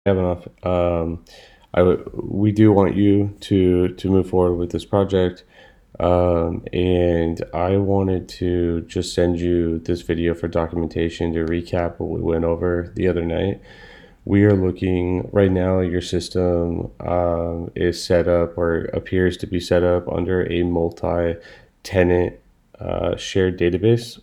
have enough. We do want you to move forward with this project, and I wanted to just send you this video for documentation to recap what we went over the other night. We are looking right now. Your system is set up or appears to be set up under a multi-tenant shared database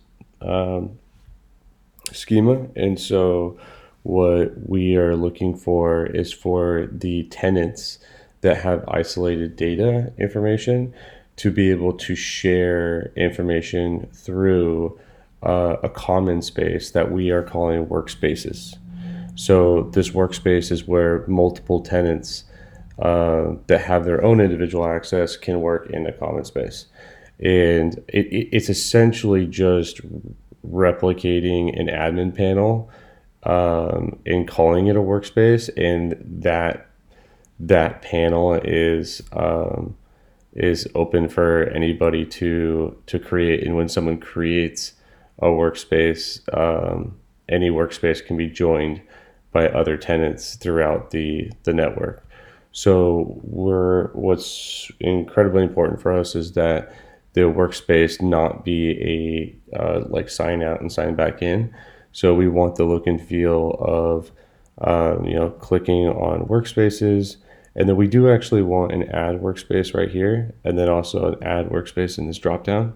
schema, and so what we are looking for is for the tenants that have isolated data information to be able to share information through a common space that we are calling workspaces. So this workspace is where multiple tenants that have their own individual access can work in a common space. And it's essentially just replicating an admin panel and calling it a workspace, and that panel is open for anybody to create. And when someone creates a workspace, any workspace can be joined by other tenants throughout the network. So what's incredibly important for us is that the workspace not be a like sign out and sign back in. So we want the look and feel of clicking on workspaces, and then we do actually want an add workspace right here, and then also an add workspace in this drop down.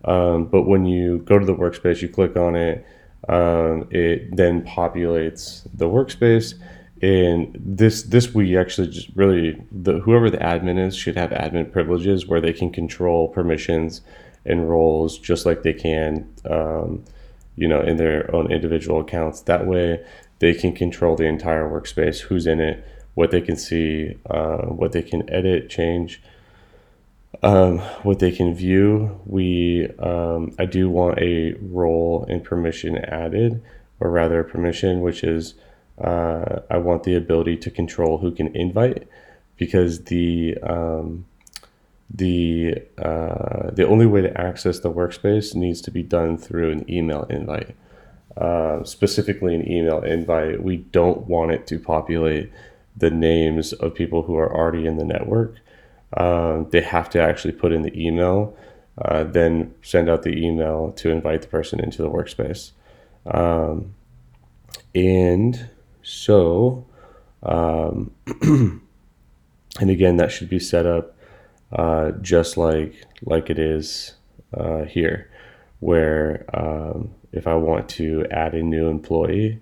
But when you go to the workspace, you click on it, it then populates the workspace. And this we actually just really, whoever the admin is should have admin privileges where they can control permissions and roles just like they can in their own individual accounts. That way they can control the entire workspace, who's in it, what they can see, what they can edit, change, what they can view. I do want a role and permission added, or rather a permission, which is I want the ability to control who can invite, because the only way to access the workspace needs to be done through an email invite. Specifically an email invite, we don't want it to populate the names of people who are already in the network. They have to actually put in the email, then send out the email to invite the person into the workspace. And so, and again, that should be set up just like it is here, where if I want to add a new employee,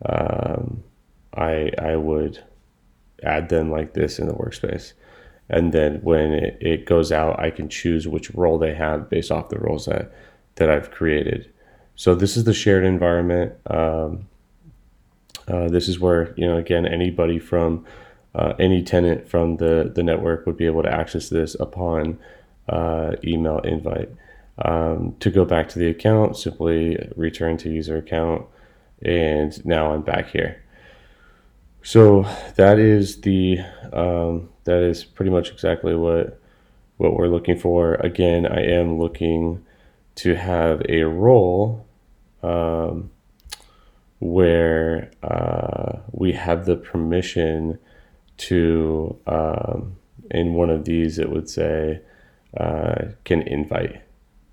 I would add them like this in the workspace. And then when it goes out, I can choose which role they have based off the roles that I've created. So this is the shared environment. This is where, again, anybody from any tenant from the network would be able to access this upon email invite. To go back to the account, simply return to user account, and now I'm back here. So that is that is pretty much exactly what we're looking for. Again, I am looking to have a role where we have the permission to, in one of these, it would say can invite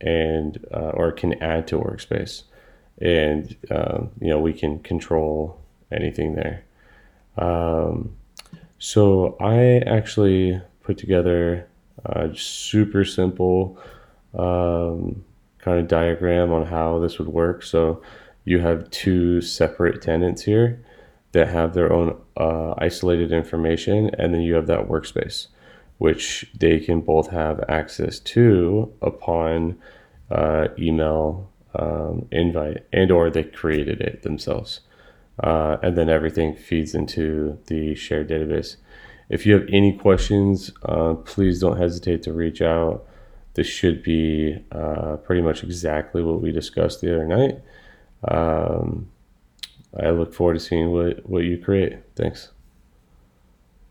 and or can add to workspace, and we can control anything there. So I actually put together a super simple kind of diagram on how this would work. So you have two separate tenants here that have their own isolated information, and then you have that workspace, which they can both have access to upon email invite, and or they created it themselves. And then everything feeds into the shared database. If you have any questions, please don't hesitate to reach out. This should be pretty much exactly what we discussed the other night. I look forward to seeing what you create. Thanks.